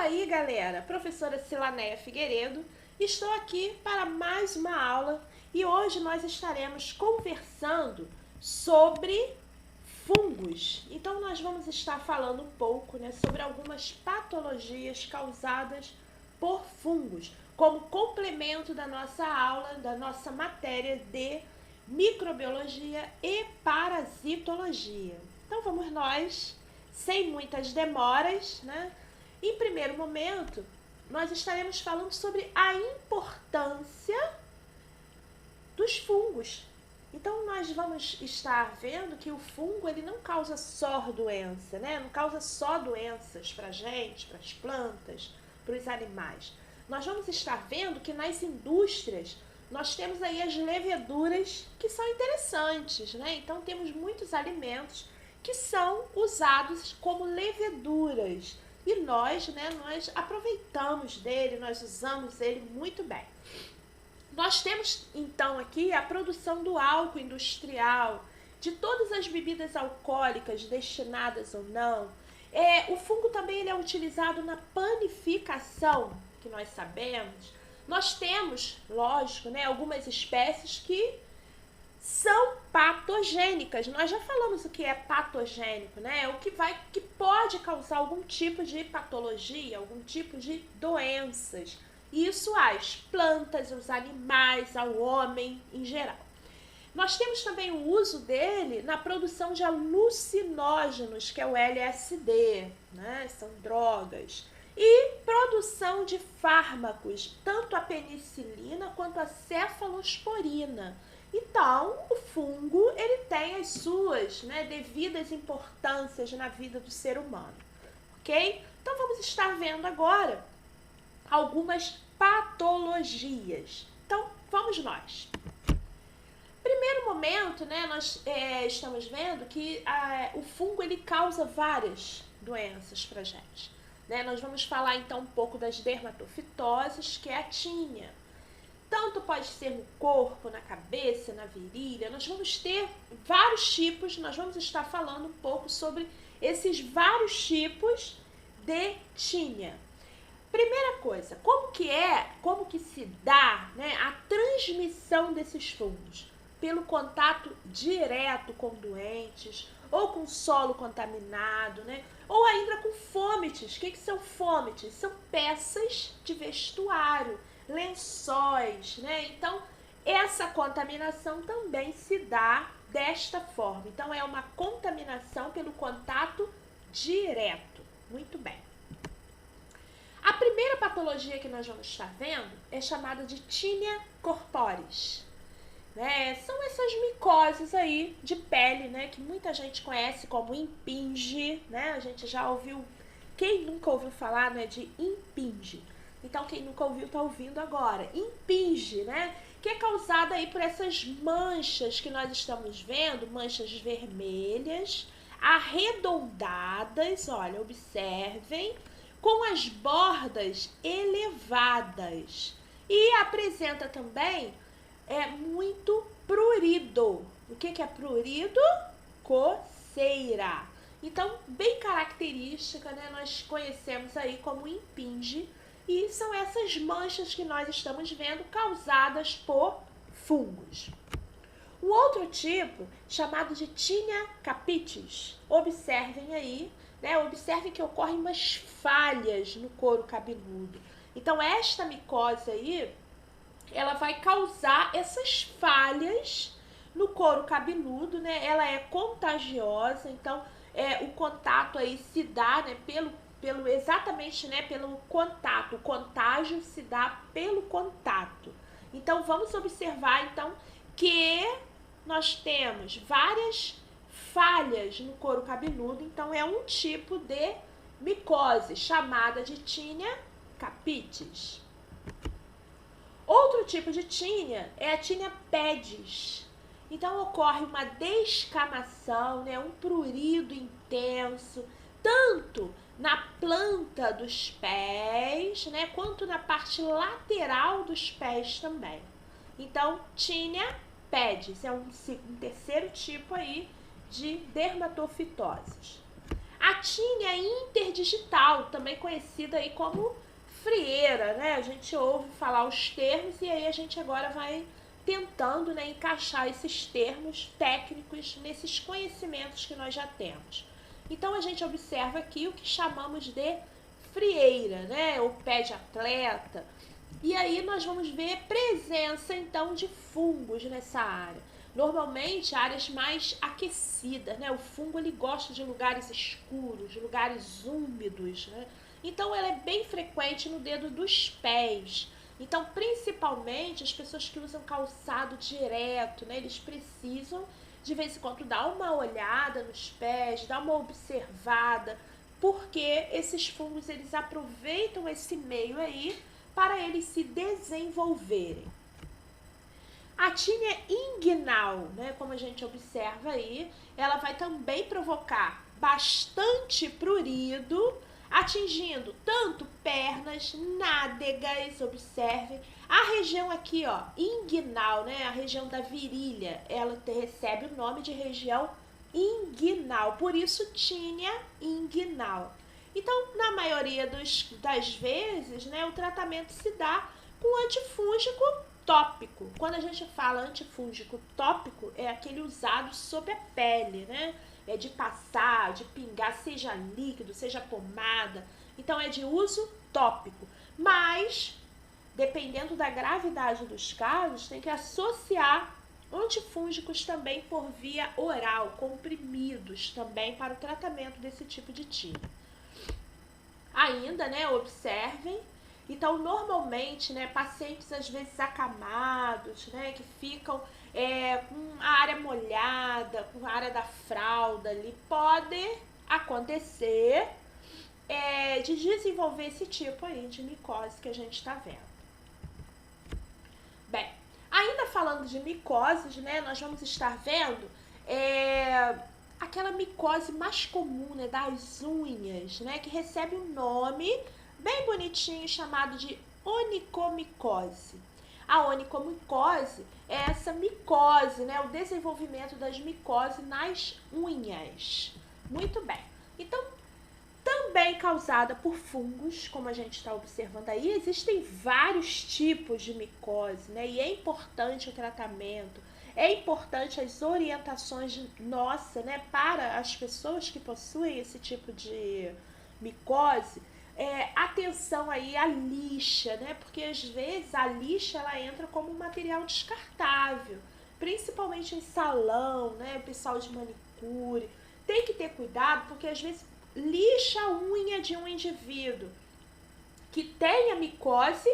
aí, galera, professora Silanéia Figueiredo, estou aqui para mais uma aula e hoje nós estaremos conversando sobre fungos. Então nós vamos estar falando um pouco, sobre algumas patologias causadas por fungos, como complemento da nossa aula, da nossa matéria de microbiologia e parasitologia. Então vamos nós, sem muitas demoras, Em primeiro momento, nós estaremos falando sobre a importância dos fungos. Então, nós vamos estar vendo que o fungo ele não causa só doença, Não causa só doenças para a gente, para as plantas, para os animais. Nós vamos estar vendo que nas indústrias nós temos aí as leveduras que são interessantes, Então, temos muitos alimentos que são usados como leveduras. E nós aproveitamos dele, nós usamos ele muito bem. Nós temos, então, aqui a produção do álcool industrial, de todas as bebidas alcoólicas, destinadas ou não. O fungo também ele é utilizado na panificação, que nós sabemos. Nós temos, lógico, algumas espécies que são patogênicas. Nós já falamos o que é patogênico, O que pode causar algum tipo de patologia, algum tipo de doenças. Isso às plantas, aos animais, ao homem em geral. Nós temos também o uso dele na produção de alucinógenos, que é o LSD, São drogas. E produção de fármacos, tanto a penicilina quanto a cefalosporina. Então, o fungo ele tem as suas devidas importâncias na vida do ser humano, ok? Então, vamos estar vendo agora algumas patologias. Então, vamos nós. Primeiro momento, nós estamos vendo que o fungo ele causa várias doenças para a gente. Nós vamos falar então um pouco das dermatofitoses, que é a tínia. Tanto pode ser no corpo, na cabeça, na virilha. Nós vamos ter vários tipos, nós vamos estar falando um pouco sobre esses vários tipos de tínia. Primeira coisa, como que se dá a transmissão desses fungos? Pelo contato direto com doentes, ou com solo contaminado, ou ainda com fômites. O que são fômites? São peças de vestuário, lençóis, Então, essa contaminação também se dá desta forma. Então, é uma contaminação pelo contato direto. Muito bem. A primeira patologia que nós vamos estar vendo é chamada de tínia corporis. São essas micoses aí de pele, que muita gente conhece como impinge, A gente já ouviu, quem nunca ouviu falar, de impinge? Então, quem nunca ouviu, está ouvindo agora. Impinge, Que é causada aí por essas manchas que nós estamos vendo, manchas vermelhas, arredondadas, olha, observem, com as bordas elevadas. E apresenta também muito prurido. O que é prurido? Coceira. Então, bem característica, Nós conhecemos aí como impinge. E são essas manchas que nós estamos vendo causadas por fungos. Um outro tipo, chamado de tínia capitis. Observem aí, Observem que ocorrem umas falhas no couro cabeludo. Então, esta micose aí, ela vai causar essas falhas no couro cabeludo, Ela é contagiosa, então, o contato aí se dá, exatamente pelo contato. O contágio se dá pelo contato. Então, vamos observar então que nós temos várias falhas no couro cabeludo. Então, é um tipo de micose chamada de tínia capitis. Outro tipo de tínia é a tínia pedis. Então, ocorre uma descamação, um prurido intenso, tanto na planta dos pés, quanto na parte lateral dos pés também. Então, tínia pedis é um terceiro tipo aí de dermatofitoses. A tínia interdigital, também conhecida aí como frieira, né? A gente ouve falar os termos e aí a gente agora vai tentando, né, encaixar esses termos técnicos nesses conhecimentos que nós já temos. Então a gente observa aqui o que chamamos de frieira, né, ou pé de atleta. E aí nós vamos ver presença então de fungos nessa área. Normalmente áreas mais aquecidas, né? O fungo ele gosta de lugares escuros, de lugares úmidos, né? Então ela é bem frequente no dedo dos pés. Então, principalmente as pessoas que usam calçado direto, né? Eles precisam de vez em quando dar uma olhada nos pés, dar uma observada, porque esses fungos eles aproveitam esse meio aí para eles se desenvolverem. A tínia inguinal, né, como a gente observa aí, ela vai também provocar bastante prurido, atingindo tanto pernas, nádegas, observe. A região aqui, ó, inguinal, né, a região da virilha, ela recebe o nome de região inguinal, por isso tínia inguinal. Então, na maioria das vezes, né, o tratamento se dá com antifúngico tópico. Quando a gente fala antifúngico tópico, é aquele usado sobre a pele, né? É de passar, de pingar, seja líquido, seja pomada. Então, é de uso tópico. Mas, dependendo da gravidade dos casos, tem que associar antifúngicos também por via oral, comprimidos também para o tratamento desse tipo de tínia. Ainda, né, observem. Então, normalmente, né, pacientes às vezes acamados, né, que ficam com a área molhada, com a área da fralda ali, pode acontecer de desenvolver esse tipo aí de micose que a gente está vendo. Bem, ainda falando de micoses, né, nós vamos estar vendo aquela micose mais comum, né, das unhas, né, que recebe um nome bem bonitinho chamado de onicomicose. A onicomicose é essa micose, né, o desenvolvimento das micoses nas unhas. Muito bem. Então, também causada por fungos, como a gente está observando aí, existem vários tipos de micose, né, e é importante o tratamento. É importante as orientações nossas, né, para as pessoas que possuem esse tipo de micose. Atenção aí à lixa, né, porque às vezes a lixa ela entra como um material descartável, principalmente em salão, né, pessoal de manicure. Tem que ter cuidado porque às vezes lixa a unha de um indivíduo que tem a micose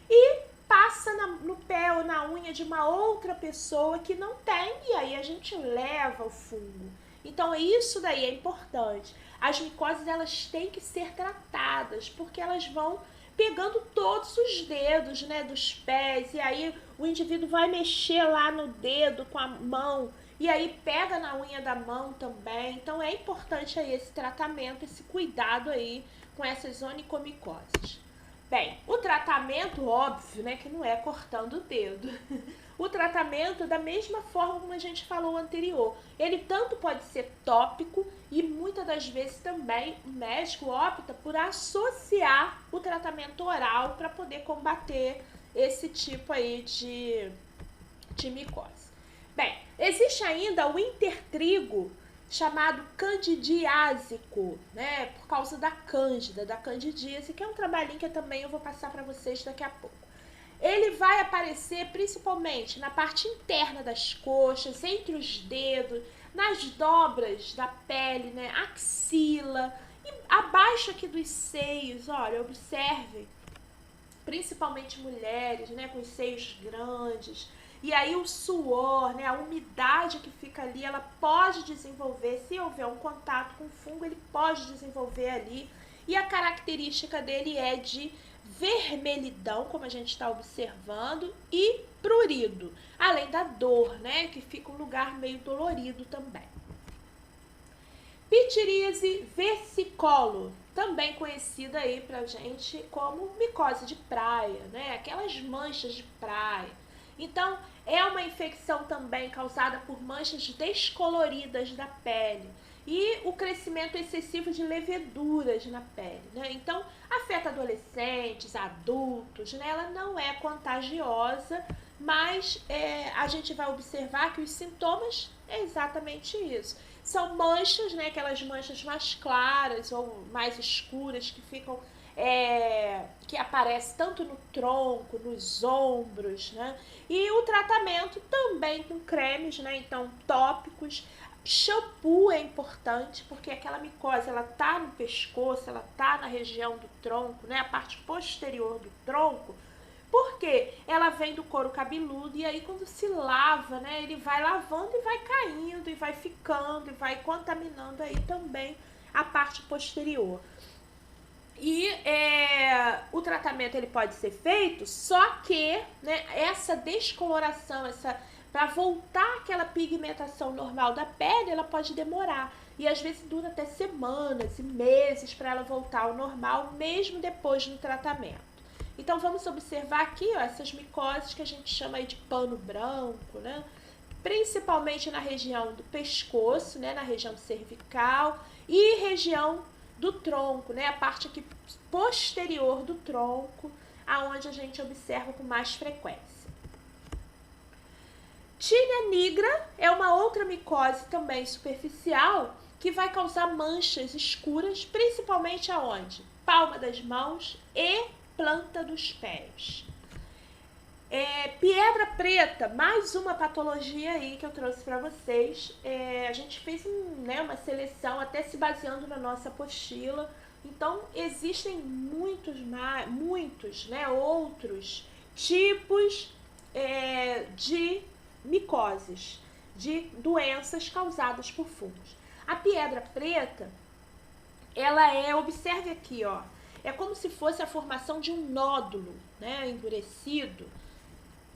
e passa no pé ou na unha de uma outra pessoa que não tem, e aí a gente leva o fungo. Então, isso daí é importante. As micoses, elas têm que ser tratadas, porque elas vão pegando todos os dedos, né, dos pés, e aí o indivíduo vai mexer lá no dedo com a mão, e aí pega na unha da mão também. Então, é importante aí esse tratamento, esse cuidado aí com essas onicomicoses. Bem, o tratamento, óbvio, né, que não é cortando o dedo. O tratamento, da mesma forma como a gente falou anterior, ele tanto pode ser tópico e muitas das vezes também o médico opta por associar o tratamento oral para poder combater esse tipo aí de micose. Bem, existe ainda o intertrigo, chamado candidiásico, né, por causa da cândida, da candidíase, que é um trabalhinho que também eu vou passar para vocês daqui a pouco. Ele vai aparecer principalmente na parte interna das coxas, entre os dedos, nas dobras da pele, né, axila e abaixo aqui dos seios. Olha, observe, principalmente mulheres, né, com os seios grandes. E aí o suor, né, a umidade que fica ali, ela pode desenvolver, se houver um contato com o fungo, ele pode desenvolver ali. E a característica dele é de vermelhidão, como a gente está observando, e prurido, além da dor, né, que fica um lugar meio dolorido também. Pitiríase versicolor, também conhecida aí pra gente como micose de praia, né, aquelas manchas de praia. Então, é uma infecção também causada por manchas descoloridas da pele. e o crescimento excessivo de leveduras na pele, né? Então, afeta adolescentes, adultos, né? Ela não é contagiosa, mas a gente vai observar que os sintomas é exatamente isso. São manchas, né? Aquelas manchas mais claras ou mais escuras que ficam que aparece tanto no tronco, nos ombros, né? E o tratamento também com cremes, né? Então, tópicos. Shampoo é importante, porque aquela micose, ela tá no pescoço, ela tá na região do tronco, né? A parte posterior do tronco, porque ela vem do couro cabeludo e aí quando se lava, né? Ele vai lavando e vai caindo, e vai ficando, e vai contaminando aí também a parte posterior. E o tratamento ele pode ser feito, só que, né, essa descoloração, para voltar aquela pigmentação normal da pele, ela pode demorar. E às vezes dura até semanas e meses para ela voltar ao normal, mesmo depois do tratamento. Então vamos observar aqui, ó, essas micoses que a gente chama aí de pano branco, né? Principalmente na região do pescoço, né, na região cervical e região do tronco, né, a parte aqui posterior do tronco, aonde a gente observa com mais frequência. Tinea nigra é uma outra micose também superficial que vai causar manchas escuras, principalmente aonde? Palma das mãos e planta dos pés. Pedra preta, mais uma patologia aí que eu trouxe para vocês. A gente fez uma seleção até se baseando na nossa apostila. Então, existem muitos, né, outros tipos de micoses, de doenças causadas por fungos. A pedra preta, observe aqui, ó, é como se fosse a formação de um nódulo, né, endurecido,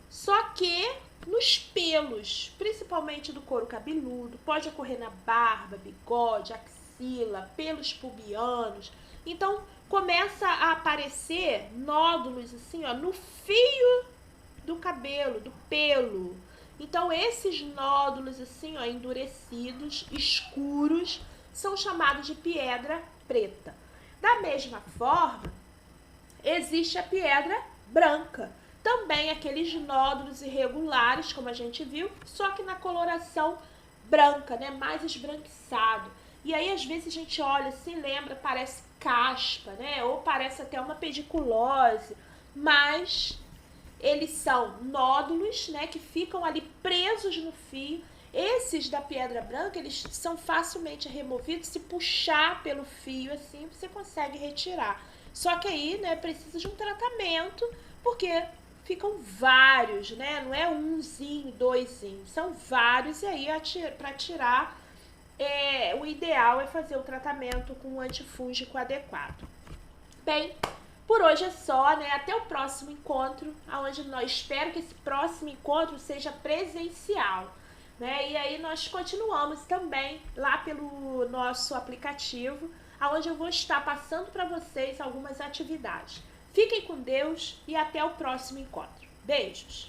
só que nos pelos, principalmente do couro cabeludo, pode ocorrer na barba, bigode, axila, pelos pubianos. Então, começa a aparecer nódulos assim, ó, no fio do cabelo, do pelo. Então, esses nódulos assim, ó, endurecidos, escuros, são chamados de pedra preta. Da mesma forma, existe a pedra branca. Também aqueles nódulos irregulares, como a gente viu, só que na coloração branca, né? Mais esbranquiçado. E aí, às vezes, a gente olha assim, lembra, parece caspa, né? Ou parece até uma pediculose, mas eles são nódulos, né? Que ficam ali presos no fio. Esses da pedra branca, eles são facilmente removidos. Se puxar pelo fio assim, você consegue retirar. Só que aí, né, precisa de um tratamento, porque ficam vários, né? Não é umzinho, doisinho, são vários. E aí, para tirar, o ideal é fazer o tratamento com um antifúngico adequado. Bem, por hoje é só, né? Até o próximo encontro, onde espero que esse próximo encontro seja presencial, né? E aí nós continuamos também lá pelo nosso aplicativo, onde eu vou estar passando para vocês algumas atividades. Fiquem com Deus e até o próximo encontro. Beijos!